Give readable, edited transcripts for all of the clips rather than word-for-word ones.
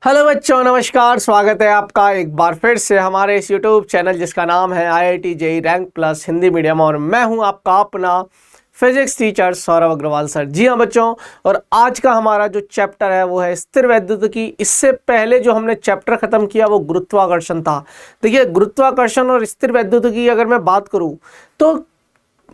Hello बच्चों, नमस्कार। स्वागत है आपका एक बार फिर से हमारे इस यूट्यूब चैनल जिसका नाम है IIT JEE rank plus Hindi medium, और मैं हूं आपका अपना physics teacher Saurabh Agarwal sir. जी हाँ बच्चों, और आज का हमारा जो चैप्टर है वो है स्थिर वैद्युतिकी। इससे पहले जो हमने चैप्टर खत्म किया वो गुरुत्वाकर्षण था। देखिए, गुरुत्वाकर्षण और स्थिर वैद्युतिकी अगर मैं बात करूँ तो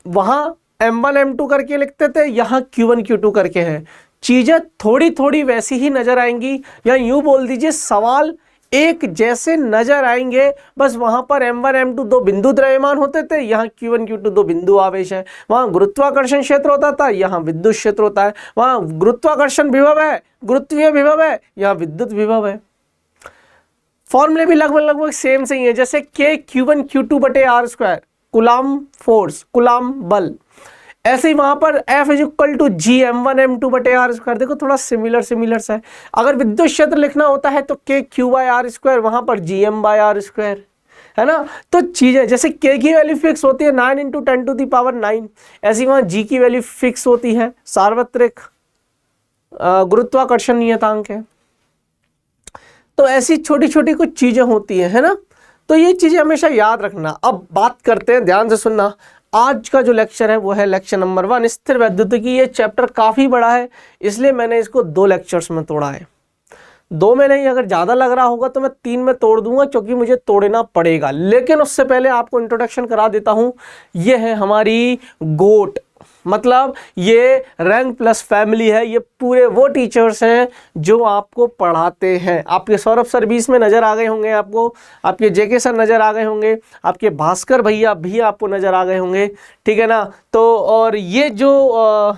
वहाँ M1 M2 करके लिखते थे, यहाँ Q1 Q2 करके है। चीजें थोड़ी थोड़ी वैसी ही नजर आएंगी, या यूं बोल दीजिए सवाल एक जैसे नजर आएंगे। बस वहां पर M1 M2 दो बिंदु द्रव्यमान होते थे, यहाँ Q1 Q2 दो बिंदु आवेश है। वहां गुरुत्वाकर्षण क्षेत्र होता था, यहाँ विद्युत क्षेत्र होता है। वहां गुरुत्वाकर्षण विभव है, गुरुत्वीय विभव है, यहाँ विद्युत विभव है। फॉर्मूले भी लगभग सेम से ही है, जैसे K Q1 Q2 बटे R स्क्वायर, कुलाम फोर्स, कुलाम बल। ऐसे ही वहां पर F equal to G M1 M2 बटे R स्क्वायर। देखो थोड़ा सिमिलर सा है। अगर विद्युत क्षेत्र लिखना होता है तो K Q by R square, वहां पर GM बाय R स्क्वायर, है ना। तो चीजें जैसे K की वैल्यू फिक्स होती है 9 इंटू 10 टू दी पावर 9, ऐसी वहां G की वैल्यू फिक्स होती है, सार्वत्रिक गुरुत्वाकर्षण नियतांक है। तो ऐसी छोटी छोटी कुछ चीजें होती है ना। तो ये चीजें हमेशा याद रखना। अब बात करते हैं, ध्यान से सुनना। आज का जो लेक्चर है वो है लेक्चर नंबर 1, स्थिर वैद्युतिकी। ये चैप्टर काफ़ी बड़ा है, इसलिए मैंने इसको 2 लेक्चर्स में तोड़ा है। 2 में नहीं, अगर ज़्यादा लग रहा होगा तो मैं 3 में तोड़ दूंगा, क्योंकि मुझे तोड़ना पड़ेगा। लेकिन उससे पहले आपको इंट्रोडक्शन करा देता हूँ। ये है हमारी गोट, मतलब ये रैंक प्लस फैमिली है। ये पूरे वो टीचर्स हैं जो आपको पढ़ाते हैं। आपके सौरभ सर 20 में नज़र आ गए होंगे, आपको आपके जेके सर नज़र आ गए होंगे, आपके भास्कर भैया भी आपको नज़र आ गए होंगे, ठीक है ना। तो और ये जो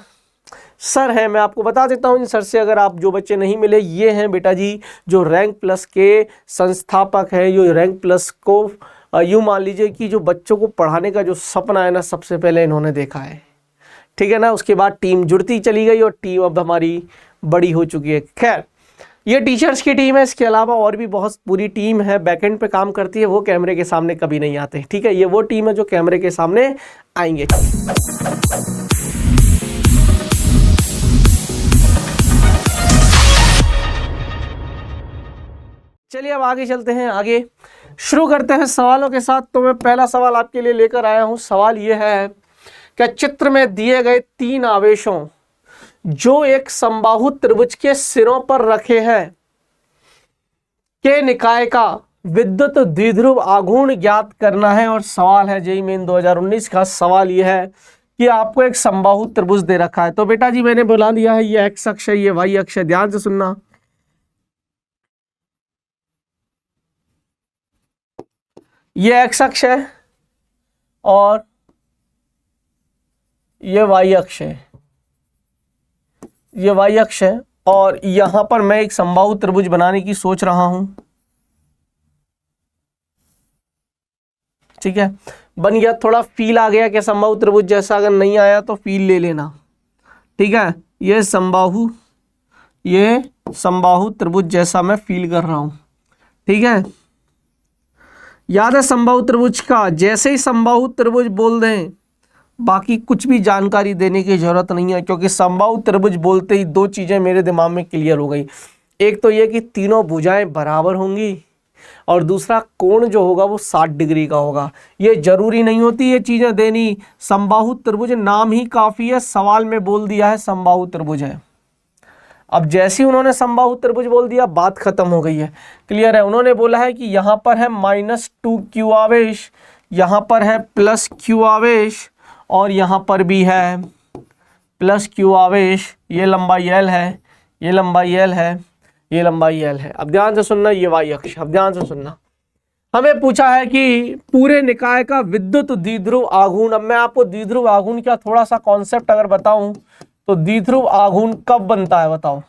सर हैं, मैं आपको बता देता हूँ इन सर से, अगर आप जो बच्चे नहीं मिले, ये हैं बेटा जी जो रैंक प्लस के संस्थापक हैं। जो रैंक प्लस को यूँ मान लीजिए कि जो बच्चों को पढ़ाने का जो सपना है ना, सबसे पहले इन्होंने देखा है, ठीक है ना। उसके बाद टीम जुड़ती चली गई और टीम अब हमारी बड़ी हो चुकी है। खैर, ये टीचर्स की टीम है। इसके अलावा और भी बहुत पूरी टीम है बैकएंड पे काम करती है। वो कैमरे के सामने कभी नहीं आते, ठीक है। ये वो टीम है जो कैमरे के सामने आएंगे। चलिए अब आगे चलते हैं, आगे शुरू करते हैं सवालों के साथ। तो मैं पहला सवाल आपके लिए लेकर आया हूं। सवाल यह है कि चित्र में दिए गए 3 आवेशों जो एक समबाहु त्रिभुज के सिरों पर रखे हैं के निकाय का विद्युत द्विध्रुव आघूर्ण ज्ञात करना है। और सवाल है जेईई मेन 2019 का। सवाल यह है कि आपको एक समबाहु त्रिभुज दे रखा है। तो बेटा जी मैंने बुला दिया है, ये एक्स अक्ष है, ये वाई अक्ष है। ध्यान से सुनना। ये एक्स अक्ष है और ये वाई अक्ष है, ये वाई अक्ष है। और यहां पर मैं एक समबाहु त्रिभुज बनाने की सोच रहा हूं, ठीक है। बन गया, थोड़ा फील आ गया कि समबाहु त्रिभुज जैसा। अगर नहीं आया तो फील ले लेना, ठीक है। ये समबाहु त्रिभुज जैसा मैं फील कर रहा हूं, ठीक है। याद है समबाहु त्रिभुज का, जैसे ही समबाहु त्रिभुज बोल दें बाकी कुछ भी जानकारी देने की जरूरत नहीं है, क्योंकि समबाहु त्रिभुज बोलते ही 2 चीजें मेरे दिमाग में क्लियर हो गई। एक तो ये कि तीनों भुजाएं बराबर होंगी, और दूसरा कोण जो होगा वो 60 डिग्री का होगा। ये जरूरी नहीं होती ये चीजें देनी। समबाहु त्रिभुज नाम ही काफी है, सवाल में बोल दिया है समबाहु त्रिभुज है। अब जैसे ही उन्होंने समबाहु त्रिभुज बोल दिया, बात खत्म हो गई है, क्लियर है। उन्होंने बोला है कि यहाँ पर है -2q आवेश, यहाँ पर है +q आवेश, और यहाँ पर भी है +q आवेश। ये लंबाई L है, ये लंबाई L है, ये लंबाई L है। अब ध्यान से सुनना, ये वाई अक्ष। अब ध्यान से सुनना, हमें पूछा है कि पूरे निकाय का विद्युत द्विध्रुव आघूर्ण। अब मैं आपको द्विध्रुव आघूर्ण का थोड़ा सा कॉन्सेप्ट अगर बताऊं तो द्विध्रुव आघूर्ण कब बनता है बताओ।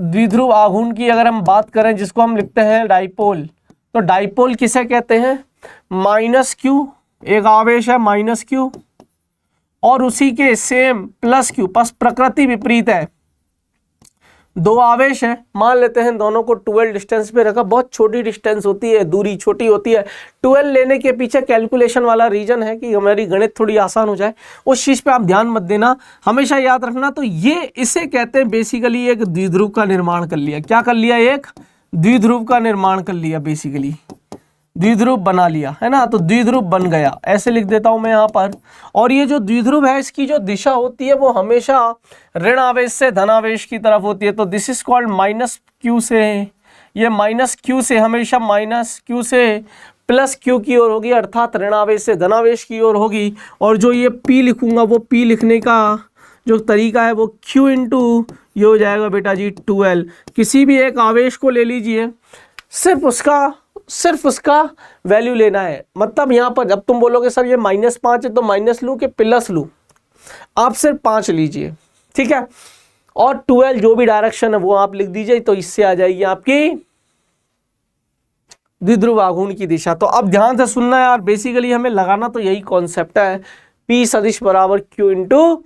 द्विध्रुव आघूर्ण की अगर हम बात करें, जिसको हम लिखते हैं डाइपोल, तो डाइपोल किसे कहते हैं? -q, एक आवेश है -q, और उसी के सेम +q, बस प्रकृति विपरीत है। दो आवेश है, मान लेते हैं दोनों को 12 डिस्टेंस पे रखा, बहुत छोटी डिस्टेंस होती है, दूरी छोटी होती है। 12 लेने के पीछे कैलकुलेशन वाला रीजन है कि हमारी गणित थोड़ी आसान हो जाए, उस चीज़ पे आप ध्यान मत देना, हमेशा याद रखना। तो ये इसे कहते हैं बेसिकली एक द्विध्रुव का निर्माण कर लिया। क्या कर लिया? एक द्विध्रुव का निर्माण कर लिया, बेसिकली द्विध्रुव बना लिया, है ना। तो द्विध्रुव बन गया, ऐसे लिख देता हूं मैं यहाँ पर। और ये जो द्विध्रुव है इसकी जो दिशा होती है वो हमेशा ऋण आवेश से धन आवेश की तरफ होती है। तो this is called minus Q से, ये माइनस क्यू से हमेशा माइनस क्यू से प्लस क्यू की ओर होगी, अर्थात ऋण आवेश से धन आवेश की ओर होगी। और जो ये पी लिखूंगा वो पी लिखने का जो तरीका है वो क्यू इंटू ये हो जाएगा बेटा जी 12। किसी भी एक आवेश को ले लीजिए, सिर्फ उसका वैल्यू लेना है। मतलब यहाँ पर जब तुम बोलोगे सर ये -5 है तो माइनस लूँ कि प्लस लूँ, आप सिर्फ 5 लीजिए, ठीक है। और 12 जो भी डायरेक्शन है वो आप लिख दीजिए, तो इससे आ जाएगी आपकी द्विध्रुव आघूर्ण की दिशा। तो अब ध्यान से सुनना यार, बेसिकली हमें लगाना तो यही कॉन्सेप्ट है, P सदिश बराबर Q इंटू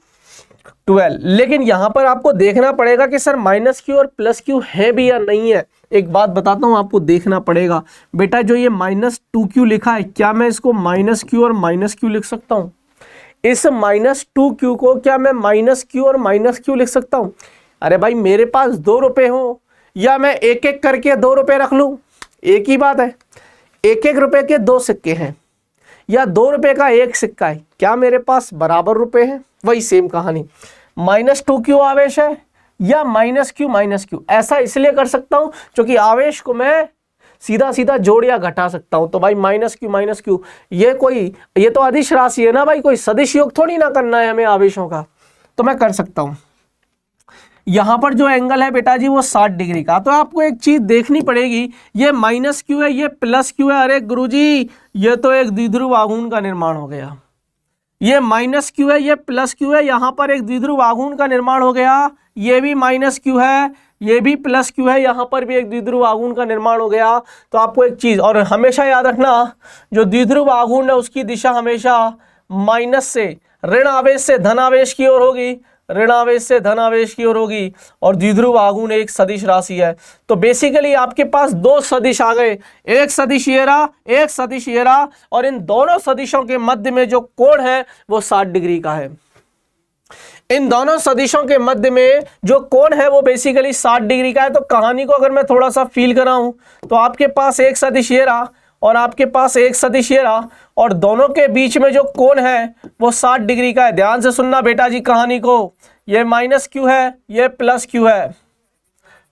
12। लेकिन यहां पर आपको देखना पड़ेगा कि सर माइनस क्यू और प्लस क्यू है भी या नहीं है। एक बात बताता हूं, आपको देखना पड़ेगा बेटा, जो ये -2Q लिखा है, क्या मैं इसको -Q और -Q लिख सकता हूं? इस -2Q को क्या मैं -Q और -Q लिख सकता हूं? अरे भाई मेरे पास 2 रुपए हो, या मैं एक एक करके 2 रुपए रख लूं, एक ही बात है। 1-1 रुपए के 2 सिक्के हैं, या 2 रुपए का 1 सिक्का है, क्या मेरे पास बराबर रुपए हैं? वही सेम कहानी, -2Q आवेश है या -Q। ऐसा इसलिए कर सकता हूं क्योंकि आवेश को मैं सीधा सीधा जोड़ या घटा सकता हूं। तो भाई -Q ये तो अदिश राशि है ना भाई, कोई सदिश योग थोड़ी ना करना है हमें आवेशों का, तो मैं कर सकता हूं। यहां पर जो एंगल है बेटा जी वो 60 डिग्री का। तो आपको एक चीज देखनी पड़ेगी, ये -Q है, ये +Q है। अरे गुरुजी ये तो एक द्विध्रुव आघूर्ण का निर्माण हो गया। ये -Q है, ये +Q है, यहां पर एक द्विध्रुव आघूर्ण का निर्माण हो गया। ये भी -Q है, ये भी +Q है, यहां पर भी एक द्विध्रुव आघूर्ण का निर्माण हो गया। तो आपको एक चीज और हमेशा याद रखना, जो द्विध्रुव आघूर्ण है उसकी दिशा हमेशा माइनस से ऋण आवेश से धन आवेश की ओर होगी, ऋण आवेश से धन आवेश की ओर होगी। और द्विध्रुव आघूर्ण एक सदिश राशि है। तो बेसिकली आपके पास 2 सदिश आ गए, एक सदिश ये रहा, एक सदिश ये रहा, और इन दोनों सदिशों के मध्य में जो कोण है वो 60 डिग्री का है। इन दोनों सदिशों के मध्य में जो कोण है वो बेसिकली 60 डिग्री का है। तो कहानी को अगर मैं थोड़ा सा फील कराऊं तो आपके पास एक सदिश ये रहा और आपके पास एक सदिश ये रहा, और दोनों के बीच में जो कोण है वो 60 डिग्री का है। ध्यान से सुनना बेटा जी कहानी को, ये -Q है, ये +Q है,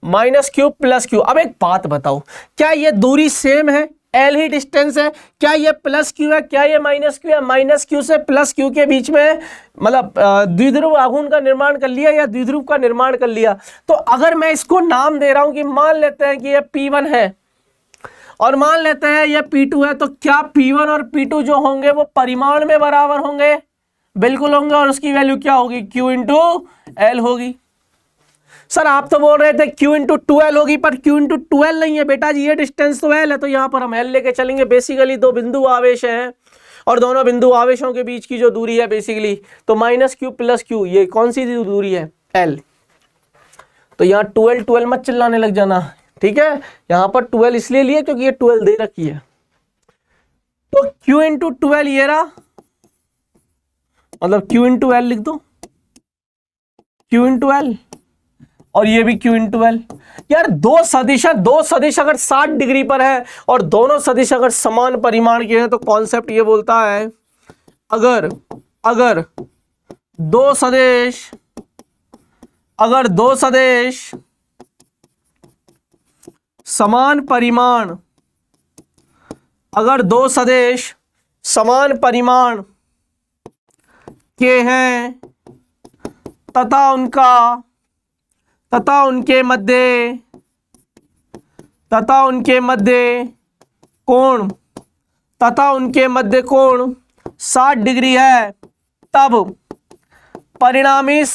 -Q +Q। अब एक बात बताओ, क्या ये दूरी सेम है? L ही डिस्टेंस है। क्या ये +Q है, क्या ये -Q है? -Q से +Q के बीच में मतलब द्विध्रुव आघूर्ण का निर्माण कर लिया या द्विध्रुव का निर्माण कर लिया। तो अगर मैं इसको नाम दे रहा हूं कि मान लेते हैं कि ये P1 है और मान लेते हैं ये P2 है, तो क्या P1 और P2 जो होंगे वो परिमाण में बराबर होंगे? बिल्कुल होंगे। और उसकी वैल्यू क्या होगी? Q इंटू L होगी। सर आप तो बोल रहे थे Q इंटू 12 होगी, पर Q इंटू 12 नहीं है बेटा जी, ये डिस्टेंस तो L है, तो यहाँ पर हम L लेके चलेंगे। बेसिकली 2 बिंदु आवेश हैं और दोनों बिंदु आवेशों के बीच की जो दूरी है बेसिकली, तो -Q +Q, ये कौन सी दूरी है? L। तो यहाँ 12 मत चिल्लाने लग जाना, ठीक है। यहाँ पर 12 इसलिए लिए क्योंकि ये 12 दे रखी है। तो Q इंटू 12 ये रहा, मतलब Q इंटू L लिख दो, Q इंटू L, और ये भी Q इंटू L। यार दो सदिश अगर 60 डिग्री पर है और दोनों सदिश अगर समान परिमाण के हैं तो कॉन्सेप्ट ये बोलता है, अगर दो सदिश समान परिमाण, अगर 2 सदिश समान परिमाण के हैं तथा उनके मध्य कोण 60 डिग्री है, तब परिणामी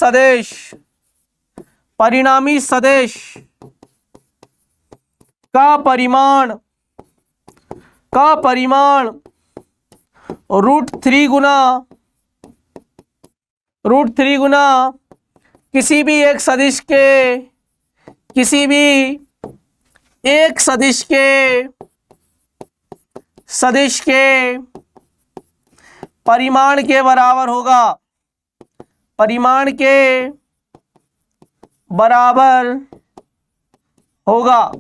सदिश का परिमाण √3 गुना किसी भी एक सदिश के किसी भी एक सदिश के परिमाण के बराबर होगा, परिमाण के बराबर होगा।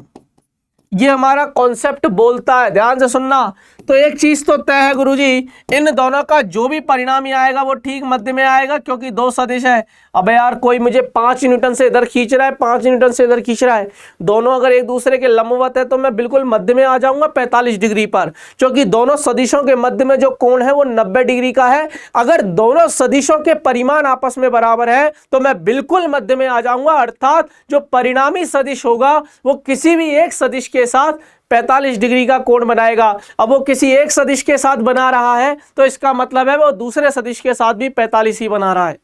ये हमारा कॉन्सेप्ट बोलता है, ध्यान से सुनना। तो एक चीज तो तय है गुरुजी, इन दोनों का जो भी परिणाम ही आएगा वो ठीक मध्य में आएगा, क्योंकि दो सदिश है। अबे यार कोई मुझे 5 न्यूटन से इधर खींच रहा है, 5 न्यूटन से इधर खींच रहा है, दोनों अगर एक दूसरे के लंबवत है तो मैं बिल्कुल मध्य में आ जाऊंगा 45 डिग्री पर, क्योंकि दोनों सदिशों के मध्य में जो कोण है वो 90 डिग्री का है। अगर दोनों सदिशों के परिमाण आपस में बराबर है तो मैं बिल्कुल मध्य में आ जाऊंगा, अर्थात जो परिणामी सदिश होगा वो किसी भी एक सदिश के साथ 45 डिग्री का कोण बनाएगा। अब वो किसी एक सदिश के साथ बना रहा है तो इसका मतलब है वो दूसरे सदिश के साथ भी 45 ही बना रहा है।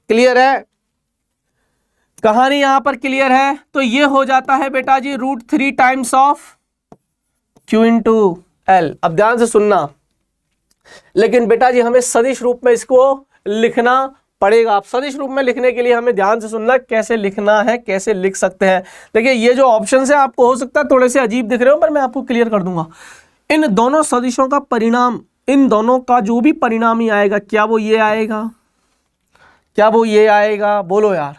क्लियर है? कहानी यहां पर क्लियर है? तो ये हो जाता है बेटा जी √3 times of Q into L। अब ध्यान से सुनना, लेकिन बेटा जी हमें सदिश रूप में इसको लिखना पड़ेगा। आप सदिश रूप में लिखने के लिए हमें ध्यान से सुनना कैसे लिखना है, कैसे लिख सकते हैं। देखिए ये जो ऑप्शन है आपको हो सकता है थोड़े से अजीब दिख रहे हो, पर मैं आपको क्लियर कर दूंगा। इन दोनों सदिशों का परिणाम, इन दोनों का जो भी परिणाम ही आएगा, क्या वो ये आएगा, क्या वो ये आएगा? बोलो यार,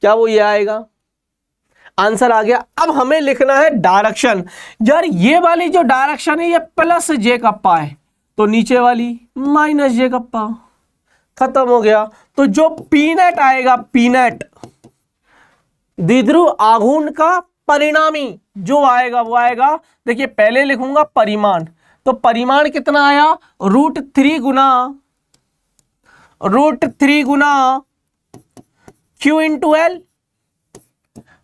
क्या वो ये आएगा? आंसर आ गया। अब हमें लिखना है डायरेक्शन। यार ये वाली जो डायरेक्शन है ये प्लस जे कप्पा है, तो नीचे वाली माइनस जे कप्पा, खत्म हो गया। तो जो पीनेट आएगा, पीनेट द्विध्रुव आघूर्ण का परिणामी जो आएगा वो आएगा, देखिए पहले लिखूंगा परिमाण, तो परिमाण कितना आया √3 गुना Q इंटू L,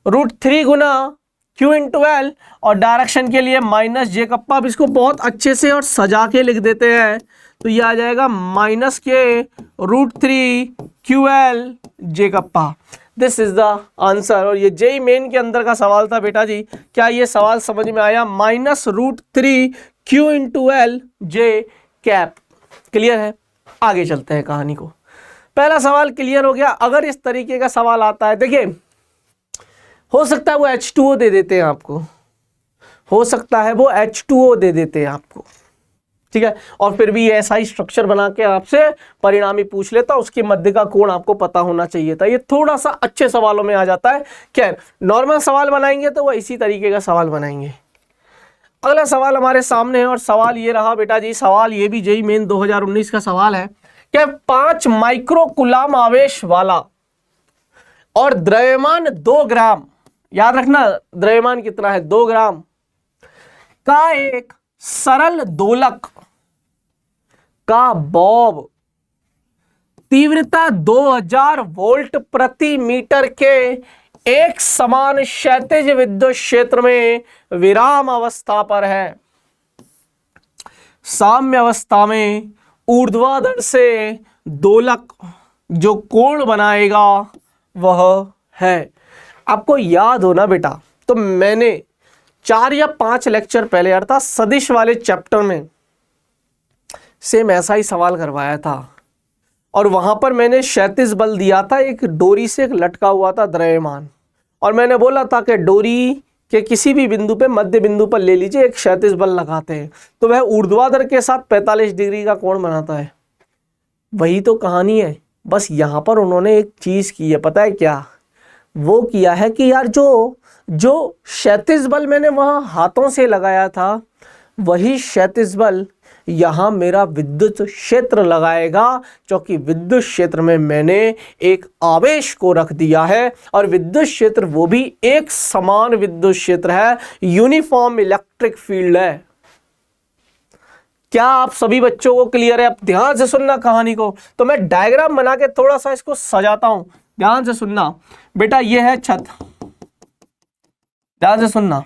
√3 गुना Q इंटू L, और डायरेक्शन के लिए माइनस जे कप्पा। अब इसको बहुत अच्छे से और सजा के लिख देते हैं, तो ये आ जाएगा माइनस के √3 QL J kappa. This is the answer. और ये जेई मेन के अंदर का सवाल था बेटा जी। क्या ये सवाल समझ में आया? माइनस √3 Q इंटू L जे कैप। क्लियर है? आगे चलते हैं कहानी को। पहला सवाल क्लियर हो गया। अगर इस तरीके का सवाल आता है, देखिए हो सकता है वो H2O दे देते हैं आपको, हो सकता है वो H2O दे देते हैं आपको, ठीक है, और फिर भी ऐसा ही स्ट्रक्चर बना के आपसे परिणामी पूछ लेता, उसके मध्य का कोण आपको पता होना चाहिए था। ये थोड़ा सा अच्छे सवालों में आ जाता है। क्या नॉर्मल सवाल बनाएंगे तो वो इसी तरीके का सवाल बनाएंगे। अगला सवाल हमारे सामने है, और सवाल ये रहा बेटा जी, सवाल ये भी जेईई मेन 2019 का सवाल है कि 5 माइक्रो कूलाम आवेश वाला और द्रव्यमान 2 ग्राम, याद रखना द्रव्यमान कितना है 2 ग्राम, का एक सरल दोलक का बॉब तीव्रता 2000 वोल्ट प्रति मीटर के एक समान क्षैतिज विद्युत क्षेत्र में विराम अवस्था पर है, साम्य अवस्था में ऊर्ध्वाधर से दोलक जो कोण बनाएगा वह है। आपको याद हो ना बेटा, तो मैंने 4 या 5 लेक्चर पहले अर्थात सदिश वाले चैप्टर में सेम ऐसा ही सवाल करवाया था, और वहां पर मैंने क्षैतिज बल दिया था, एक डोरी से लटका हुआ था द्रव्यमान, और मैंने बोला था कि डोरी के किसी भी बिंदु पे, मध्य बिंदु पर ले लीजिए, एक क्षैतिज बल लगाते हैं तो वह ऊर्ध्वाधर के साथ 45 डिग्री का कोण बनाता है। वही तो कहानी है, बस यहाँ पर उन्होंने एक चीज की है, पता है क्या? वो किया है कि यार जो क्षैतिज बल मैंने वहां हाथों से लगाया था, वही क्षैतिज बल यहाँ मेरा विद्युत क्षेत्र लगाएगा, क्योंकि विद्युत क्षेत्र में मैंने एक आवेश को रख दिया है, और विद्युत क्षेत्र वो भी एक समान विद्युत क्षेत्र है, यूनिफॉर्म इलेक्ट्रिक फील्ड है। क्या आप सभी बच्चों को क्लियर है? अब ध्यान से सुनना कहानी को, तो मैं डायग्राम बना के थोड़ा सा इसको सजाता हूं, ध्यान से सुनना बेटा। ये है छत, ध्यान से सुनना,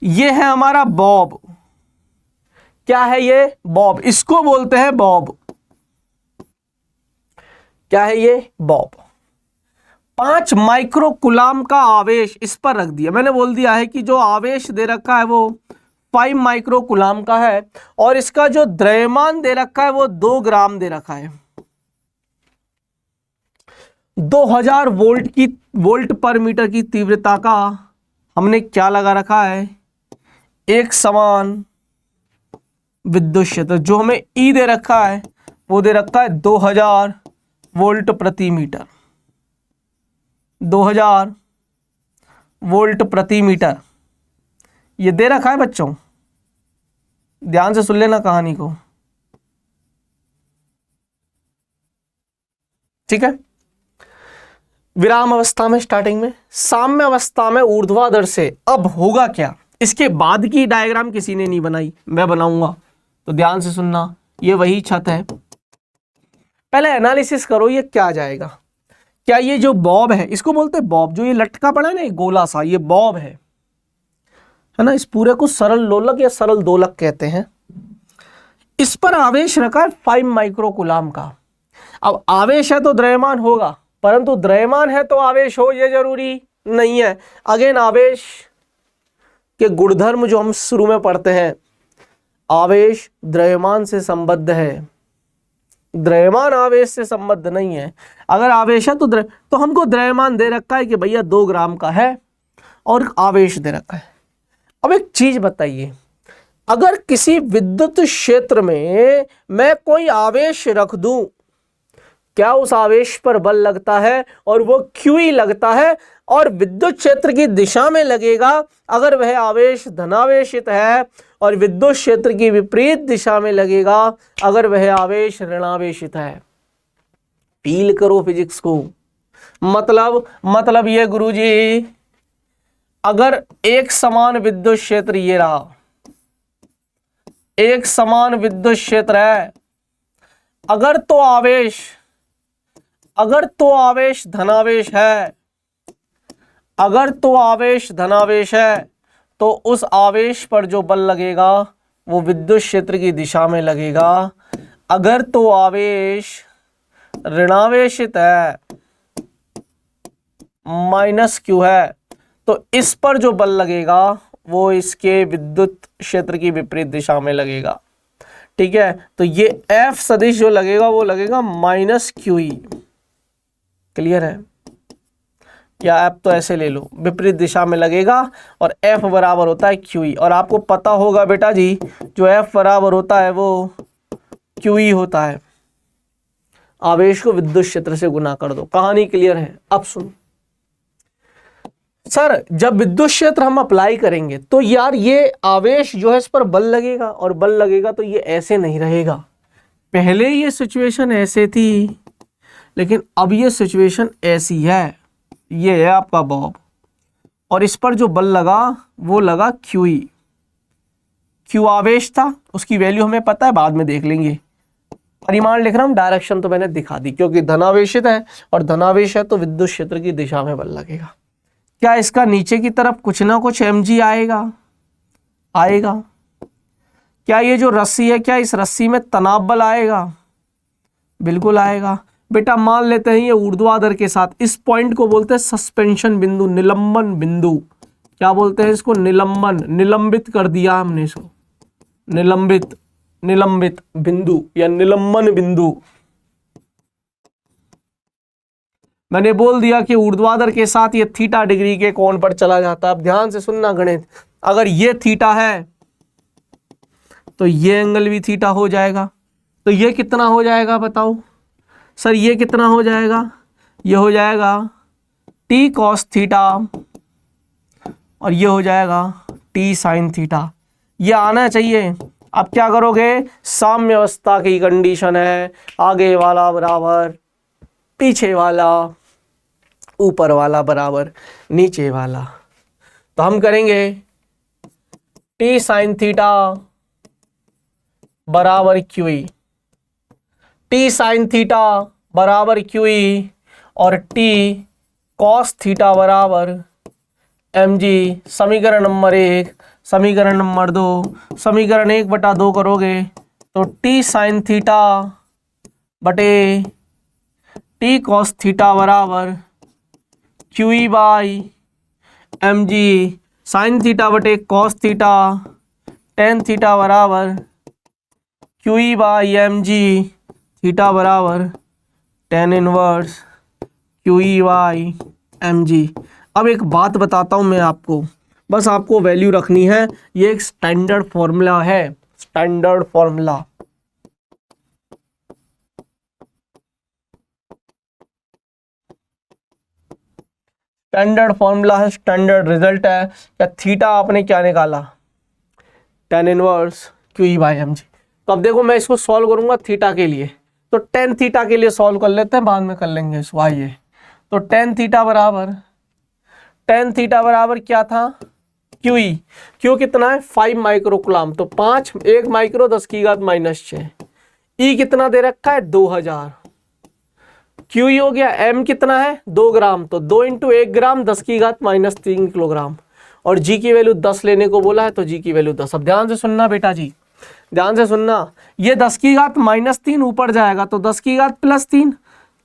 ये है हमारा बॉब। क्या है ये? बॉब, इसको बोलते हैं बॉब। क्या है ये? बॉब। 5 माइक्रो कूलाम का आवेश इस पर रख दिया, मैंने बोल दिया है कि जो आवेश दे रखा है वो 5 माइक्रो कूलाम का है, और इसका जो द्रव्यमान दे रखा है वो 2 ग्राम दे रखा है। 2000 वोल्ट पर मीटर की तीव्रता का हमने क्या लगा रखा है, एक समान विद्युत क्षेत्र। जो हमें ई दे रखा है वो दे रखा है 2000 वोल्ट प्रति मीटर, 2000 वोल्ट प्रति मीटर ये दे रखा है बच्चों, ध्यान से सुन लेना कहानी को, ठीक है। विराम अवस्था में स्टार्टिंग में, साम्य अवस्था में ऊर्ध्वाधर से। अब होगा क्या, इसके बाद की डायग्राम किसी ने नहीं बनाई, मैं बनाऊंगा, तो ध्यान से सुनना। ये वही छत है, पहले एनालिसिस करो ये क्या जाएगा। क्या ये जो बॉब है, इसको बोलते हैं बॉब, जो ये लटका पड़ा है ना एक गोला सा, ये बॉब है ना। इस पूरे को सरल लोलक या सरल दोलक कहते हैं। इस पर आवेश रखा है 5 माइक्रोकूलाम का। अब आवेश है तो द्रव्यमान होगा, परंतु द्रव्यमान है तो आवेश हो ये जरूरी नहीं है। अगेन आवेश के गुणधर्म जो हम शुरू में पढ़ते हैं, आवेश द्रव्यमान से संबद्ध है, द्रव्यमान आवेश से संबद्ध नहीं है। अगर आवेश है तो हमको द्रव्यमान दे रखा है कि भैया 2 ग्राम का है और आवेश दे रखा है। अब एक चीज बताइए, अगर किसी विद्युत क्षेत्र में मैं कोई आवेश रख दूं, क्या उस आवेश पर बल लगता है और वो क्यू लगता है और विद्युत क्षेत्र की दिशा में लगेगा अगर वह आवेश धनावेशित है, और विद्युत क्षेत्र की विपरीत दिशा में लगेगा अगर वह आवेश ऋणावेशित है। फील करो फिजिक्स को। मतलब ये गुरुजी, अगर एक समान विद्युत क्षेत्र ये रहा, एक समान विद्युत क्षेत्र है, अगर तो आवेश धनावेश है, अगर तो आवेश धनावेश है, तो उस आवेश पर जो बल लगेगा वो विद्युत क्षेत्र की दिशा में लगेगा। अगर तो आवेश ऋणावेशित है, माइनस क्यू है, तो इस पर जो बल लगेगा वो इसके विद्युत क्षेत्र की विपरीत दिशा में लगेगा, ठीक है। तो ये F सदिश जो लगेगा वो लगेगा माइनस क्यू ई। क्लियर है? या F तो ऐसे ले लो, विपरीत दिशा में लगेगा और F बराबर होता है क्यू ई। और आपको पता होगा बेटा जी, जो F बराबर होता है वो क्यू ई होता है। आवेश को विद्युत क्षेत्र से गुना कर दो। कहानी क्लियर है? अब सुनो सर, जब विद्युत क्षेत्र हम अप्लाई करेंगे तो यार ये आवेश जो है इस पर बल लगेगा, और बल लगेगा तो ये ऐसे नहीं रहेगा। पहले ये सिचुएशन ऐसे थी, लेकिन अब ये सिचुएशन ऐसी है। ये है आपका बॉब, और इस पर जो बल लगा वो लगा क्यू ई। क्यू आवेश था, उसकी वैल्यू हमें पता है, बाद में देख लेंगे। परिमाण लिख रहा हूं, डायरेक्शन तो मैंने दिखा दी, क्योंकि धनावेशित है और धनावेश है तो विद्युत क्षेत्र की दिशा में बल लगेगा। क्या इसका नीचे की तरफ कुछ ना कुछ mg आएगा? क्या ये जो रस्सी है, क्या इस रस्सी में तनाव बल आएगा? बिल्कुल आएगा। बेटा मान लेते हैं ये ऊर्ध्वाधर के साथ, इस पॉइंट को बोलते हैं सस्पेंशन बिंदु, निलंबन बिंदु। क्या बोलते हैं इसको? निलंबन। निलंबित कर दिया हमने इसको, निलंबित बिंदु या निलंबन बिंदु। मैंने बोल दिया कि ऊर्ध्वाधर के साथ ये थीटा डिग्री के कोण पर चला जाता है। अब ध्यान से सुनना गणित, अगर ये थीटा है तो ये एंगल भी थीटा हो जाएगा। तो ये कितना हो जाएगा बताओ सर? ये कितना हो जाएगा? ये हो जाएगा t cos थीटा, और ये हो जाएगा t sin थीटा। ये आना चाहिए। अब क्या करोगे? साम्य अवस्था की कंडीशन है, आगे वाला बराबर पीछे वाला, ऊपर वाला बराबर नीचे वाला। तो हम करेंगे t sin थीटा बराबर क्यू ई, t sin थीटा बराबर क्यू ई, और t cos थीटा बराबर mg। समीकरण नंबर 1, समीकरण नंबर 2, समीकरण 1/2 करोगे तो t sin थीटा बटे t cos थीटा बराबर Q E by M G. Sine theta बटे कॉस थीटा, टेन थीटा बराबर Q E by M G, theta बराबर टेन इनवर्स QEY/mg। अब एक बात बताता हूं मैं आपको, बस आपको वैल्यू रखनी है, ये एक स्टैंडर्ड फॉर्मूला है, स्टैंडर्ड फॉर्मूला। स्टैंडर्ड फॉर्मूला है, स्टैंडर्ड रिजल्ट है। या थीटा आपने क्या निकाला, tan इनवर्स QE/mg। तो अब देखो मैं इसको सॉल्व करूंगा थीटा के लिए, तो tan थीटा के लिए सॉल्व कर लेते हैं, बाद में कर लेंगे इसको। आइए, तो tan थीटा बराबर क्या था, QE, क्यू कितना है 5 माइक्रोकुलाम, तो 5 1 माइक्रो 10⁻⁻⁶। E कितना दे रखा है 2000। QE हो गया, M कितना है 2 ग्राम, तो 2 × 1 ग्राम 10⁻³ किलोग्राम। और G की वैल्यू 10 लेने को बोला है, तो G की वैल्यू 10। अब ध्यान से सुनना बेटा जी, ध्यान से सुनना, ये 10⁻³ ऊपर जाएगा तो 10⁻+3,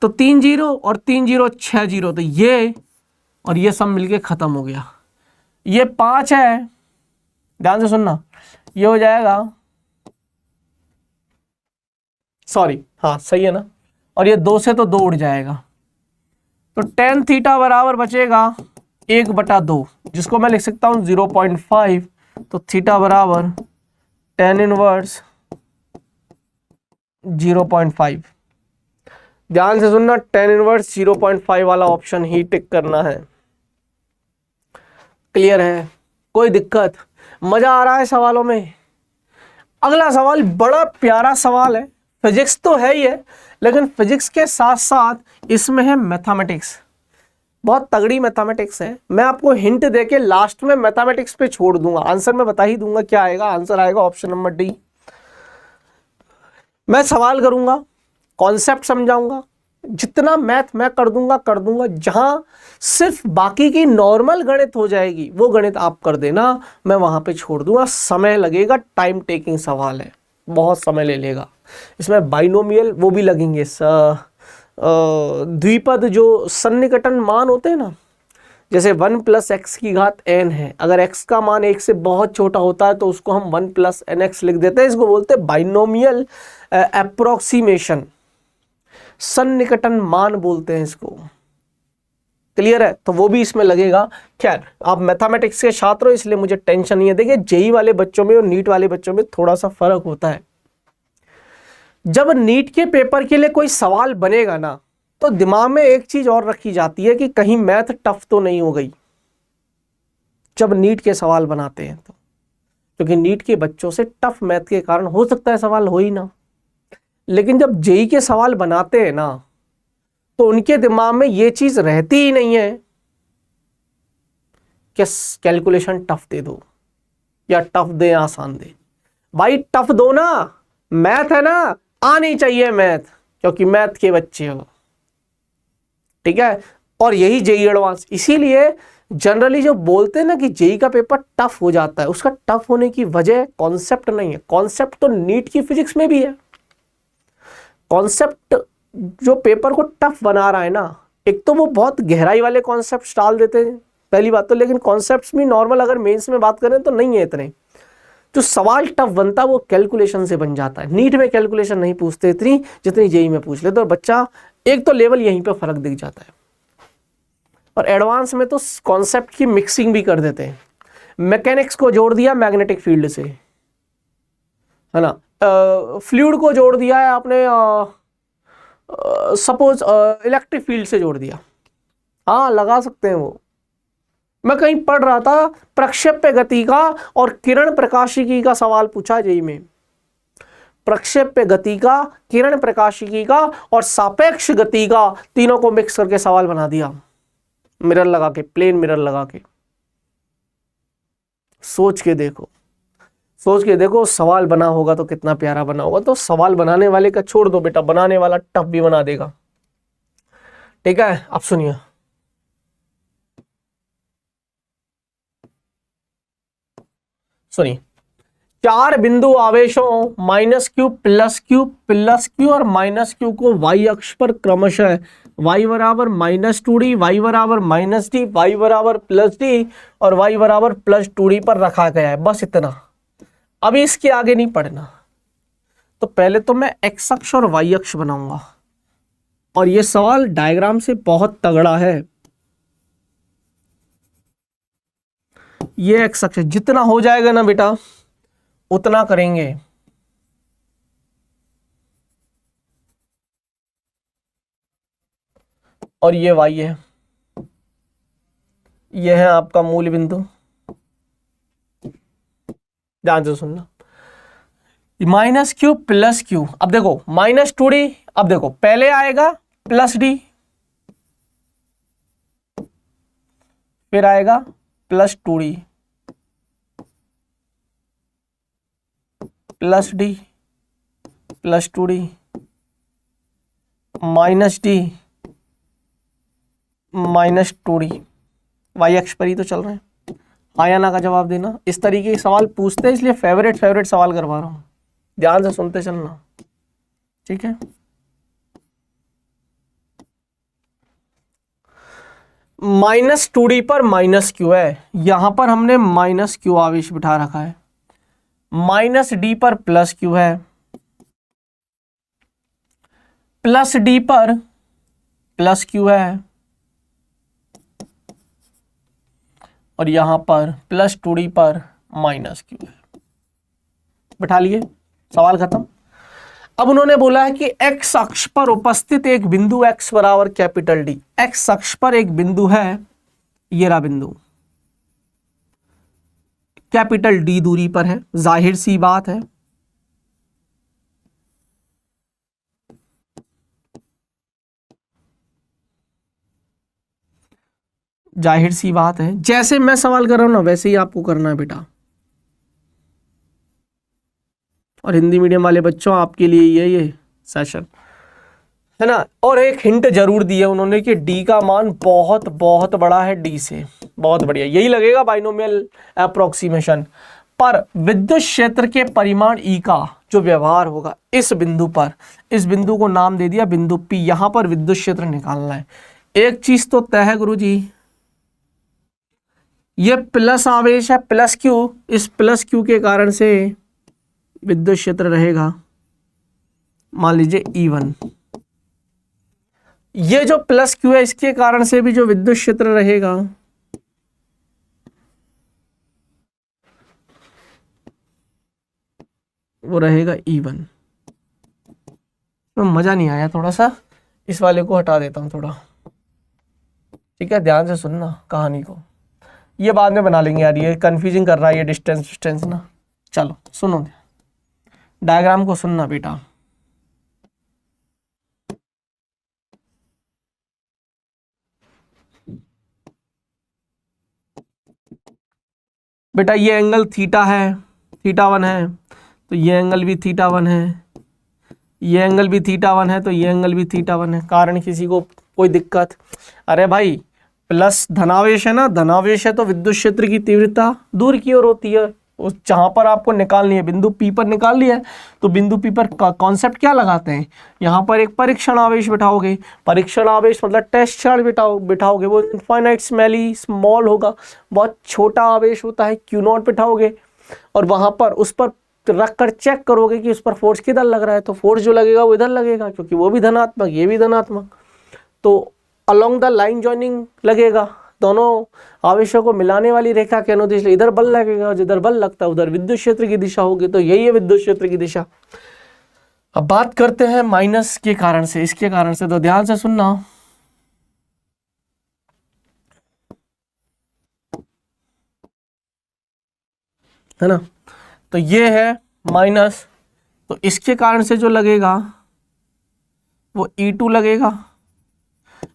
तो 3 0 और 3 0 6 0, तो ये और ये सब मिलके खत्म हो गया। ये 5 है, ध्यान से सुनना, ये हो जाएगा, सॉरी हाँ सही है ना, और ये 2 से तो 2 उड़ जाएगा, तो tan थीटा बराबर बचेगा 1/2, जिसको मैं लिख सकता हूँ 0.5। तो थीटा बराबर tan इनवर्स 0.5। ध्यान से सुनना, tan इनवर्स 0.5 वाला ऑप्शन ही टिक करना है। क्लियर है, कोई दिक्कत, मजा आ रहा है सवालों में। अगला सवाल बड़ा प्यारा सवाल है, फिजिक्स तो है ही है, लेकिन फिजिक्स के साथ साथ इसमें है मैथमेटिक्स, बहुत तगड़ी मैथमेटिक्स है। मैं आपको हिंट देके लास्ट में मैथमेटिक्स पे छोड़ दूंगा, आंसर मैं बता ही दूंगा क्या आएगा। आंसर आएगा ऑप्शन नंबर डी। मैं सवाल करूंगा, कॉन्सेप्ट समझाऊंगा, जितना मैथ मैं कर दूंगा। जहां सिर्फ बाकी की नॉर्मल गणित हो जाएगी वो गणित आप कर देना, मैं वहां पे छोड़ दूंगा। समय लगेगा, टाइम टेकिंग सवाल है, बहुत समय ले लेगा। इसमें बाइनोमियल वो भी लगेंगे, द्विपद जो सन्निकटन मान होते हैं ना, जैसे 1 + x⁻n है, अगर x का मान 1 से बहुत छोटा होता है तो उसको हम 1 + nx लिख देते हैं। इसको बोलते हैं बाइनोमियल अप्रोक्सीमेशन, सन्निकटन मान बोलते हैं इसको। क्लियर है, तो वो भी इसमें लगेगा। खैर, आप मैथमेटिक्स के छात्र हो इसलिए मुझे टेंशन नहीं है। देखिए, जेई वाले बच्चों में और नीट वाले बच्चों में थोड़ा सा फर्क होता है। जब नीट के पेपर के लिए कोई सवाल बनेगा ना, तो दिमाग में एक चीज और रखी जाती है कि कहीं मैथ टफ तो नहीं हो गई जब नीट के सवाल बनाते हैं तो, क्योंकि नीट के बच्चों से टफ मैथ के कारण हो सकता है सवाल हो ही ना। लेकिन जब जेई के सवाल बनाते हैं ना, तो उनके दिमाग में ये चीज रहती ही नहीं है कि कैलकुलेशन टफ दे दो या टफ दे आसान दे। भाई टफ दो ना, मैथ है ना, आनी चाहिए मैथ, क्योंकि मैथ के बच्चे हो, ठीक है। और यही जेई एडवांस, इसीलिए जनरली जो बोलते हैं ना कि जेई का पेपर टफ हो जाता है, उसका टफ होने की वजह कॉन्सेप्ट नहीं है। कॉन्सेप्ट तो नीट की फिजिक्स में भी है। कॉन्सेप्ट जो पेपर को टफ बना रहा है ना, एक तो वो बहुत गहराई वाले कॉन्सेप्ट डाल देते हैं पहली बात तो, लेकिन कॉन्सेप्ट्स भी नॉर्मल अगर मेंस में बात करें तो नहीं है इतने। जो सवाल टफ बनता है वो कैलकुलेशन से बन जाता है। नीट में कैलकुलेशन नहीं पूछते इतनी जितनी जेई में पूछ लेते, और बच्चा एक तो लेवल यहीं पे फर्क दिख जाता है। और एडवांस में तो कॉन्सेप्ट की मिक्सिंग भी कर देते हैं, मैकेनिक्स को जोड़ दिया मैग्नेटिक फील्ड से, है ना, फ्लूइड को जोड़ दिया है आपने, सपोज इलेक्ट्रिक फील्ड से जोड़ दिया, हाँ लगा सकते हैं वो। मैं कहीं पढ़ रहा था, प्रक्षेप्य गति का और किरण प्रकाशिकी का सवाल पूछा जेई में। प्रक्षेप्य गति का, किरण प्रकाशिकी का और सापेक्ष गति का, तीनों को मिक्स करके सवाल बना दिया, मिरर लगा के, प्लेन मिरर लगा के। सोच के देखो, सोच के देखो सवाल बना होगा तो कितना प्यारा बना होगा। तो सवाल बनाने वाले का छोड़ दो बेटा, बनाने वाला टफ भी बना देगा, ठीक है। अब सुनिए, सुनिए, 4 बिंदु आवेशों -q, +q और -q को y अक्ष पर क्रमशः y बराबर -2d, y बराबर -d, y बराबर +d और y बराबर +2d पर रखा गया है। बस इतना, अभी इसके आगे नहीं पढ़ना। तो पहले तो मैं x अक्ष और y अक्ष बनाऊंगा। और ये सवाल डायग्राम से बहुत तगड़ा है। ये एक्स अक्ष जितना हो जाएगा ना बेटा उतना करेंगे। और ये वाई है, ये है आपका मूल बिंदु। ध्यान से सुनना, माइनस क्यू प्लस क्यू। अब देखो माइनस 2d, अब देखो पहले आएगा प्लस डी, फिर आएगा plus 2d plus D plus 2d minus D minus 2d। Y अक्ष पर ही तो चल रहे हैं। हाँ या ना का जवाब देना। इस तरीके के सवाल पूछते हैं, इसलिए फेवरेट सवाल करवा रहा हूं, ध्यान से सुनते चलना, ठीक है। माइनस 2d पर माइनस क्यू है, यहां पर हमने माइनस क्यू आवेश बिठा रखा है। माइनस डी पर प्लस क्यू है, प्लस डी पर प्लस क्यू है, और यहां पर प्लस 2d पर माइनस क्यू है। बिठा लिए, सवाल खत्म। अब उन्होंने बोला है कि एक्स अक्ष पर उपस्थित एक बिंदु x बराबर कैपिटल डी। एक्स अक्ष पर एक बिंदु है, ये रहा बिंदु, कैपिटल डी दूरी पर है। जाहिर सी बात है, जाहिर सी बात है, जैसे मैं सवाल कर रहा हूं ना वैसे ही आपको करना है बेटा। और हिंदी मीडियम वाले बच्चों आपके लिए ये सेशन है ना। और एक हिंट जरूर दी है उन्होंने कि डी का मान बहुत बहुत बड़ा है, डी से बहुत बढ़िया, यही लगेगा बाइनोमियल अप्रोक्सीमेशन। पर विद्युत क्षेत्र के परिमाण ई का जो व्यवहार होगा इस बिंदु पर, इस बिंदु को नाम दे दिया बिंदु पी। यहां पर विद्युत क्षेत्र निकालना है। एक चीज तो तय है गुरुजी, ये प्लस आवेश है, प्लस क्यू, इस प्लस क्यू के कारण से विद्युत क्षेत्र रहेगा मान लीजिए E1। ये जो प्लस क्यू है इसके कारण से भी जो विद्युत क्षेत्र रहेगा वो रहेगा E1। तो मजा नहीं आया, थोड़ा सा इस वाले को हटा देता हूं थोड़ा, ठीक है। ध्यान से सुनना कहानी को, ये बाद में बना लेंगे यार, ये कंफ्यूजिंग कर रहा है ये डिस्टेंस ना। चलो सुनो, डायग्राम को सुनना बेटा। बेटा ये एंगल थीटा है, थीटा 1 है, तो ये एंगल भी थीटा 1 है, ये एंगल भी थीटा 1 है, तो ये एंगल भी थीटा 1 है। कारण किसी को कोई दिक्कत? अरे भाई प्लस धनावेश है ना, धनावेश है तो विद्युत क्षेत्र की तीव्रता दूर की ओर होती है। उस जहां पर आपको निकालनी है, बिंदु पी पर निकाल लिया है, तो बिंदु पी पर कॉन्सेप्ट क्या लगाते हैं, यहाँ पर एक परीक्षण आवेश बिठाओगे। परीक्षण आवेश मतलब टेस्ट चार्ज बिठाओगे, वो इनफाइनाइट स्मॉल होगा, बहुत छोटा आवेश होता है, Q0 बिठाओगे और वहां पर उस पर रख कर चेक करोगे कि उस पर फोर्स किधर लग रहा है। तो फोर्स जो लगेगा वो इधर लगेगा, क्योंकि वो भी धनात्मक ये भी धनात्मक, तो अलोंग द लाइन जॉइनिंग लगेगा। दोनों आवेशों को मिलाने वाली रेखा के अनुदिश इधर बल लगेगा, जिधर बल लगता है उधर विद्युत क्षेत्र की दिशा होगी, तो यही है विद्युत क्षेत्र की दिशा। अब बात करते हैं माइनस के कारण से, इसके कारण से, तो ध्यान से सुनना। है ना, तो ये है माइनस, तो इसके कारण से जो लगेगा वो E2 लगेगा।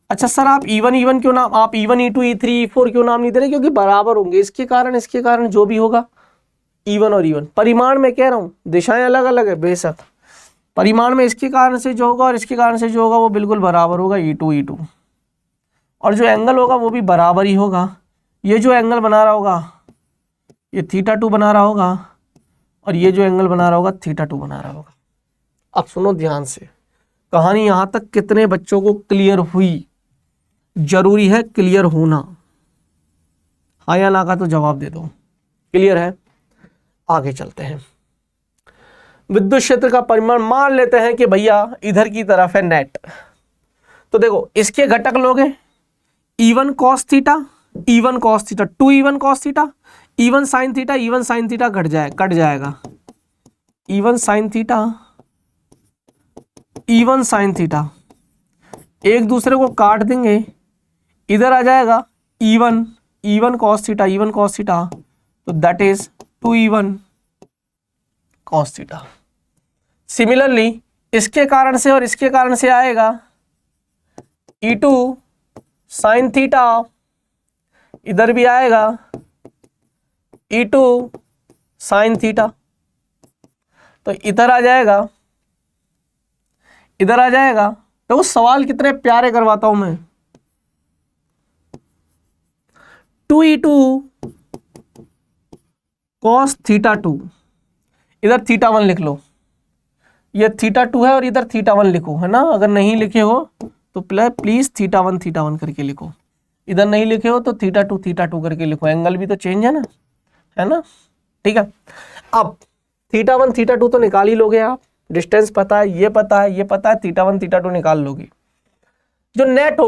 अच्छा सर आप E1 क्यों नाम, आप E1 E2 E3 E4 क्यों नाम नहीं दे रहे? क्योंकि बराबर होंगे, इसके कारण जो भी होगा E1 और E1, परिमाण में कह रहा हूं, दिशाएं अलग अलग है बेशक, परिमाण में इसके कारण से जो होगा और इसके कारण से जो होगा वो बिल्कुल बराबर होगा E2 और जो एंगल होगा वो भी बराबर ही होगा। ये जो एंगल बना रहा होगा ये θ2 बना रहा होगा और ये जो एंगल बना रहा होगा θ2 बना रहा होगा। अब सुनो ध्यान से, कहानी यहां तक कितने बच्चों को क्लियर हुई? जरूरी है क्लियर होना, हाँ या ना का तो जवाब दे दो। क्लियर है? आगे चलते हैं। विद्युत क्षेत्र का परिमाण मान लेते हैं कि भैया इधर की तरफ है नेट, तो देखो इसके घटक लोगे E1 cos theta, E1 cos theta, 2 E1 cos theta, E1 sin theta, E1 sin theta cut जाएगा, E1 sin theta, E1 sin theta एक दूसरे को काट देंगे, इधर आ जाएगा E1 cos theta, E1 cos theta, तो that is 2 E1 cos theta. Similarly इसके कारण से और इसके कारण से आएगा E2 sin थीटा, इधर भी आएगा E2 sin थीटा, तो इधर आ जाएगा, इधर आ जाएगा। तो वो सवाल कितने प्यारे करवाता हूं मैं। 2E2 cos थीटा 2, इधर थीटा 1 लिख लो, ये थीटा 2 है और इधर थीटा 1 लिखो, है ना। अगर नहीं लिखे हो तो प्लीज थीटा 1 करके लिखो, इधर नहीं लिखे हो तो थीटा 2 करके लिखो, एंगल भी तो चेंज है ना, ठीक है। अब थीटा 1 थीटा 2 तो निकाल ही लोगे आप, डिस्टेंस पता है, ये पता है, ये पता है, थीटा 1 थीटा 2 निकाल लोगे। जो नेट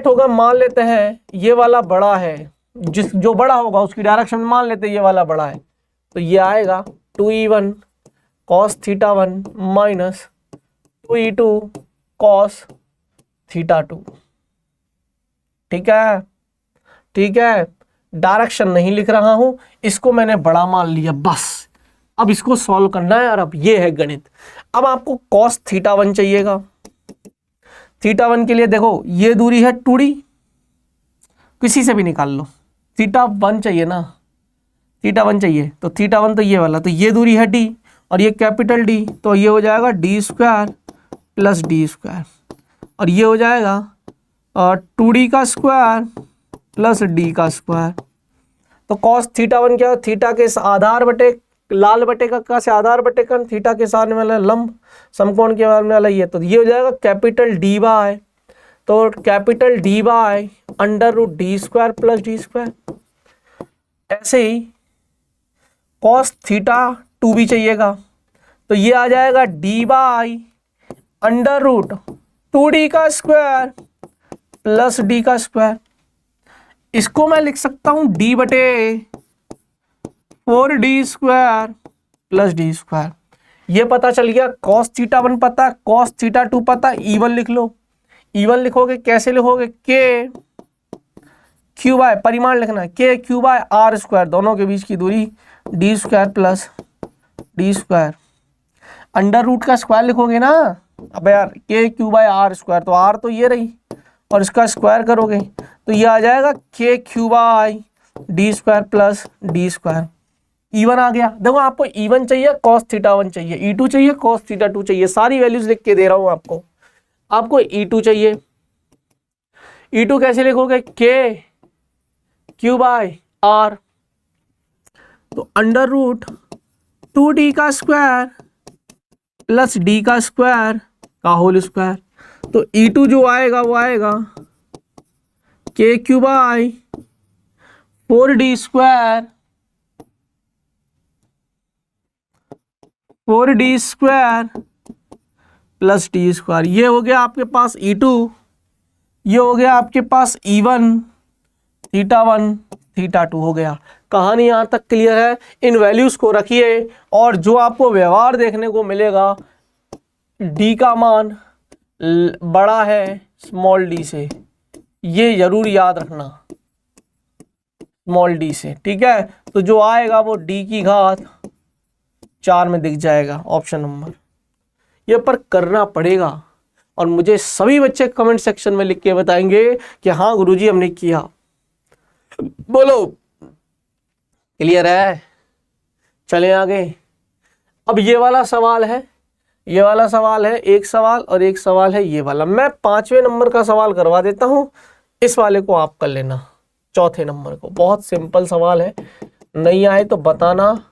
होगा मान लेते हैं ये वाला बड़ा है, जो बड़ा होगा उसकी डायरेक्शन में मान लेते हैं ये वाला बड़ा है, तो ये आएगा 2E1 cos theta 1 minus 2E2 cos theta 2। ठीक है, डायरेक्शन नहीं लिख रहा हूं, इसको मैंने बड़ा मान लिया बस। अब इसको सॉल्व करना है और अब ये है गणित। अब आपको cos थीटा 1 चाहिएगा। थीटा 1 के लिए देखो ये दूरी है 2D, किसी से भी निकाल लो, थीटा 1 चाहिए ना, थीटा 1 चाहिए, तो थीटा 1 तो ये वाला, तो ये दूरी है D और ये कैपिटल D, तो ये हो जाएगा D² प्लस D², और ये हो जाएगा 2D का स्क्वायर प्लस D का स्क्वायर। तो cos थीटा 1 क्या, थीटा के आधार बटे लाल बटे का से आधार बटे का थीटा के सामने वाला लंब समकोण के बारे में वाला ये, तो ये हो जाएगा कैपिटल D बाय, तो capital D by √D² plus D²। ऐसे ही cos थीटा 2 भी चाहिएगा, तो ये आ जाएगा D बाय √2D का स्क्वायर प्लस D का स्क्वायर। इसको मैं लिख सकता हूं D बटे 4D² प्लस D²। ये पता चल गया, cos थीटा 1 पता, cos थीटा 2 पता, E1 लिख लो। E1 लिखोगे कैसे लिखोगे, Q बाय, परिमाण लिखना है, Q बाय R², दोनों के बीच की दूरी D² plus D²। Under root का स्क्वायर लिखोगे ना, अब यार Q बाय R², तो R तो ये रही और इसका स्क्वायर करोगे तो ये आ जाएगा Q bye D² plus D²। E1 आ गया। देखो आपको E1 चाहिए, cos थीटा 1 चाहिए, E2 चाहिए, cos थीटा 2 चाहिए, सारी वैल्यूज लिख के दे रहा हूं आपको E2 चाहिए। E2 कैसे लिखोगे, Q बाय R, तो √2D का स्क्वायर प्लस D का स्क्वायर का होल स्क्वायर। तो E2 जो आएगा वो आएगा Q bye 4D² plus D²। ये हो गया आपके पास E2, ये हो गया आपके पास E1 थीटा 1 थीटा 2 हो गया। कहानी यहाँ तक क्लियर है। इन वैल्यूज को रखिए और जो आपको व्यवहार देखने को मिलेगा, D का मान बड़ा है स्मॉल d से, ये जरूर याद रखना, स्मॉल d से, ठीक है। तो जो आएगा वो D की घात 4 में दिख जाएगा, ऑप्शन नंबर। ये पर करना पड़ेगा और मुझे सभी बच्चे कमेंट सेक्शन में लिख के बताएंगे कि हाँ गुरुजी हमने किया। बोलो क्लियर है, चले आगे। अब ये वाला सवाल है, ये वाला सवाल है, एक सवाल और एक सवाल है ये वाला। मैं 5वें नंबर का सवाल करवा देता हूं, इस वाले को आप कर लेना, चौथे नंबर को। बहुत सिंपल सवाल है, नहीं आए तो बताना,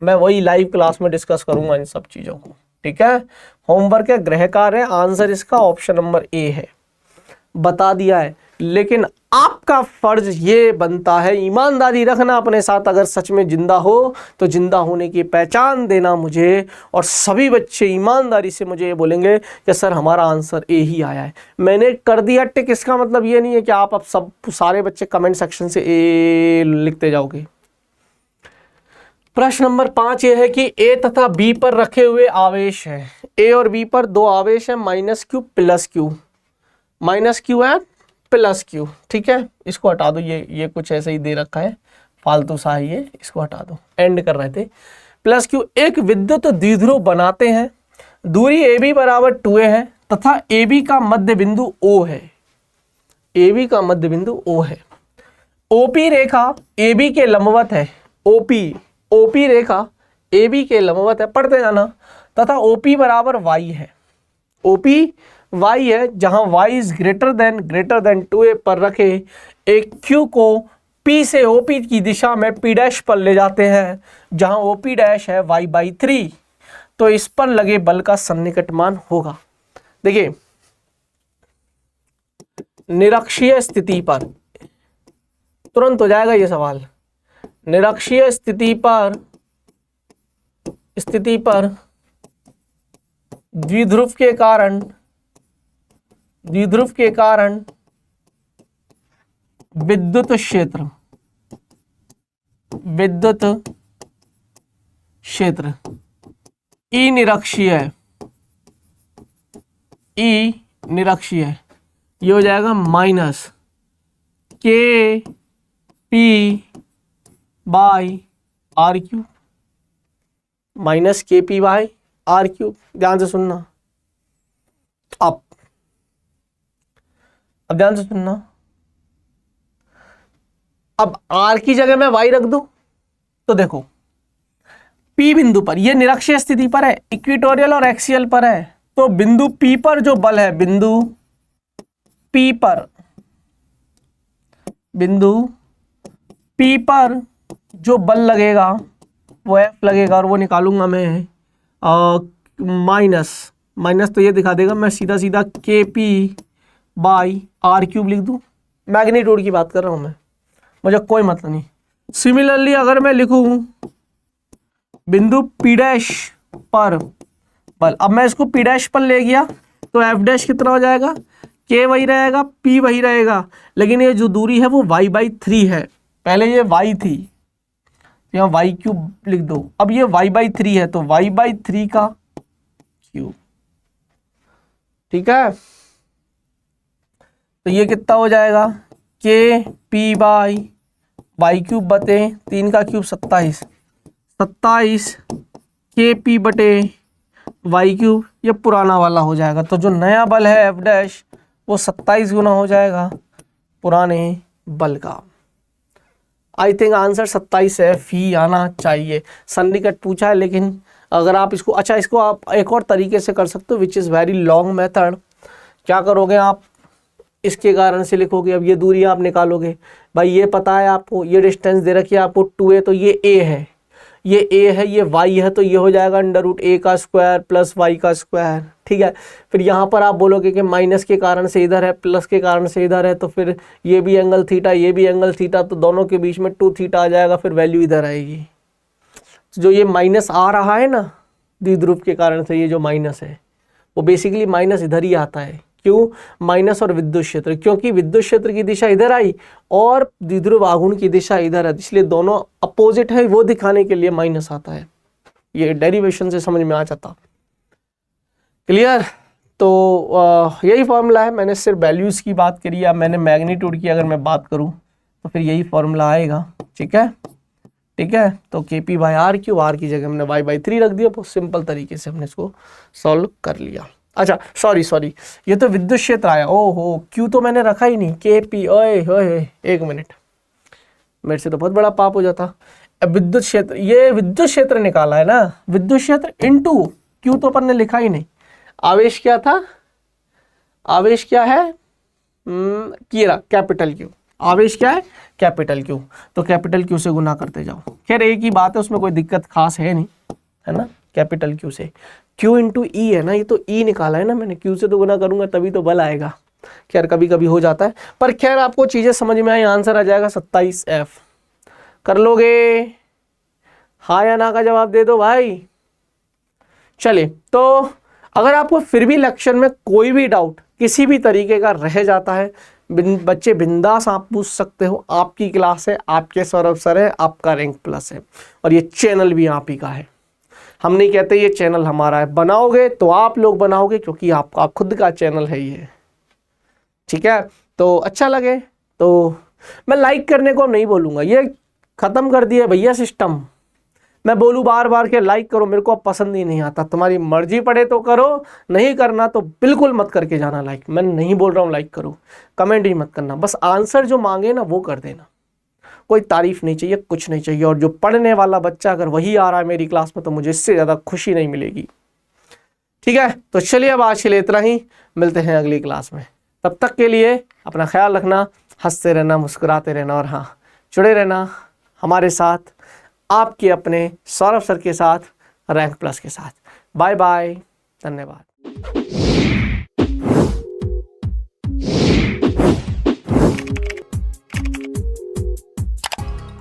मैं वही लाइव क्लास में डिस्कस करूंगा इन सब चीजों को, ठीक है। होमवर्क है, गृह कार्य है, आंसर इसका ऑप्शन नंबर ए है। बता दिया है लेकिन आपका फर्ज ये बनता है ईमानदारी रखना अपने साथ। अगर सच में जिंदा हो तो जिंदा होने की पहचान देना मुझे, और सभी बच्चे ईमानदारी से मुझे ये बोलेंगे कि सर हमारा आंसर ए ही आया है। मैंने कर दिया टिक, इसका मतलब ये नहीं है कि आप अब सब सारे बच्चे कमेंट सेक्शन से ए लिखते जाओगे। प्रश्न नंबर 5 ये है कि ए तथा बी पर रखे हुए आवेश हैं। ए और बी पर दो आवेश हैं, minus Q plus Q, minus Q है प्लस क्यू। ठीक है, इसको हटा दो, ये कुछ ऐसे ही दे रखा है, फालतू सा है ये, इसको हटा दो। एंड कर रहे थे प्लस क्यू। एक विद्युत द्विध्रुव बनाते हैं, दूरी ए बी बराबर 2a है तथा ए बी का मध्य बिंदु O है। ए बी का मध्य बिंदु O है। ओपी रेखा ए बी के लंबवत है। ओपी रेखा ए बी के लंबवत है, पढ़ते जाना। तथा ओपी बराबर y है। ओपी y है, जहां y is greater than 2a पर रखे एक q को p से OP की दिशा में p डैश पर ले जाते हैं, जहां OP डैश है y/3, तो इस पर लगे बल का सन्निकट मान होगा। देखिए, निरक्षीय स्थिति पर तुरंत हो जाएगा ये सवाल। निरक्षीय स्थिति पर द्विध्रुव के कारण विद्युत क्षेत्र ई निरक्षीय है। ये हो जाएगा minus K P by R Q, minus K P by R Q. ध्यान से सुनना, अब ध्यान से सुनना। अब आर की जगह मैं वाई रख दूं तो देखो, पी बिंदु पर, ये निरक्षीय स्थिति पर है, इक्वेटोरियल और एक्सियल पर है, तो बिंदु पी पर जो बल है, बिंदु पी पर जो बल लगेगा वो F लगेगा, और वो निकालूंगा मैं माइनस तो ये दिखा देगा, मैं सीधा सीधा के पी बाई आर क्यूब लिख दूं। मैग्नीट्यूड की बात कर रहा हूं मैं, मुझे कोई मतलब नहीं। सिमिलरली अगर मैं लिखूं बिंदु P डैश पर बल, अब मैं इसको P डैश पर ले गया तो F डैश कितना हो जाएगा, K वही रहेगा, P वही रहेगा, लेकिन ये जो दूरी है वो y/3 है। पहले ये y थी, यहाँ y क्यूब लिख दो, अब ये y/3 है तो y/3 का क्यूब। ठीक है, तो ये कितना हो जाएगा, के पी बाई वाई क्यूब बटे 3 का क्यूब 27 के पी बटे वाई क्यूब, ये पुराना वाला हो जाएगा। तो जो नया बल है F डैश वो 27 गुना हो जाएगा पुराने बल का। आई थिंक आंसर 27 F ही आना चाहिए। सन्निकट पूछा है, लेकिन अगर आप इसको, अच्छा इसको आप एक और तरीके से कर सकते हो, which is very long method. क्या करोगे आप, इसके कारण से लिखोगे, अब ये दूरी आप निकालोगे, भाई ये पता है आपको, ये डिस्टेंस दे रखी है आपको 2a, तो ये a है, ये a है, ये y है, तो ये हो जाएगा √a का स्क्वायर प्लस y का स्क्वायर। ठीक है, फिर यहाँ पर आप बोलोगे कि माइनस के कारण से इधर है, प्लस के कारण से इधर है, तो फिर ये भी एंगल थीटा, ये भी एंगल थीटा, तो दोनों के बीच में 2 थीटा आ जाएगा, फिर वैल्यू इधर आएगी। जो ये माइनस आ रहा है ना द्विध्रुव के कारण से, ये जो माइनस है वो बेसिकली माइनस इधर ही आता है। क्यों, माइनस और विद्युत क्षेत्र, क्योंकि विद्युत क्षेत्र की दिशा इधर आई और द्विध्रुव आघूर्ण की दिशा इधर है, इसलिए दोनों अपोजिट है, वो दिखाने के लिए माइनस आता है। ये डेरिवेशन से समझ में आ जाता। क्लियर, तो यही फॉर्मूला है। मैंने सिर्फ वैल्यूज की बात करी है, मैंने मैग्नीट्यूड की अगर मैं बात करूं तो फिर यही फॉर्मूला आएगा। ठीक है, ठीक है, तो K P by R Q, R की जगह हमने y/3 रख दिया, बहुत सिंपल तरीके से हमने इसको सॉल्व कर लिया। अच्छा सॉरी, ये तो विद्युत क्षेत्र आया, ओहो क्यू तो मैंने रखा ही नहीं, के पी, ओए एक मिनट, मेरे से तो बहुत बड़ा पाप हो जाता। अब विद्युत क्षेत्र, ये विद्युत क्षेत्र निकाला है ना, विद्युत क्षेत्र इनटू क्यू तो अपन ने लिखा ही नहीं। आवेश क्या था, आवेश क्या है, कैपिटल क्यू। आवेश क्या है, कैपिटल क्यू, तो कैपिटल क्यू से गुना करते जाओ। खैर एक ही बात है, उसमें कोई दिक्कत खास है नहीं, है ना। कैपिटल क्यू से, क्यू इंटू ई है ना, ये तो ई निकाला है ना मैंने, क्यू से तो गुना करूंगा तभी तो बल आएगा। खैर कभी कभी हो जाता है, पर खैर आपको चीज़ें समझ में आई। आंसर आ जाएगा 27F। कर लोगे? हाँ या ना का जवाब दे दो भाई। चलिए, तो अगर आपको फिर भी लेक्चर में कोई भी डाउट किसी भी तरीके का रह जाता है, बच्चे बिंदास आप पूछ सकते हो। आपकी क्लास है, आपके सौरभ सर है, आपका रैंक प्लस है, और ये चैनल भी आप ही का है। हम नहीं कहते ये चैनल हमारा है, बनाओगे तो आप लोग बनाओगे क्योंकि आपका खुद का चैनल है ये, ठीक है। तो अच्छा लगे तो मैं लाइक करने को नहीं बोलूँगा, ये ख़त्म कर दिया भैया सिस्टम। मैं बोलूँ बार बार के लाइक करो, मेरे को अब पसंद ही नहीं आता। तुम्हारी मर्जी पड़े तो करो, नहीं करना तो बिल्कुल मत करके जाना लाइक। मैं नहीं बोल रहा हूँ लाइक करो, कमेंट ही मत करना, बस आंसर जो मांगे ना वो कर देना। कोई तारीफ नहीं चाहिए, कुछ नहीं चाहिए। और जो पढ़ने वाला बच्चा अगर वही आ रहा है मेरी क्लास में तो मुझे इससे ज़्यादा खुशी नहीं मिलेगी, ठीक है। तो चलिए अब आज के लिए इतना ही, मिलते हैं अगली क्लास में। तब तक के लिए अपना ख्याल रखना, हंसते रहना, मुस्कुराते रहना, और हाँ, जुड़े रहना हमारे साथ, आपके अपने सौरभ सर के साथ, रैंक प्लस के साथ। बाय बाय, धन्यवाद।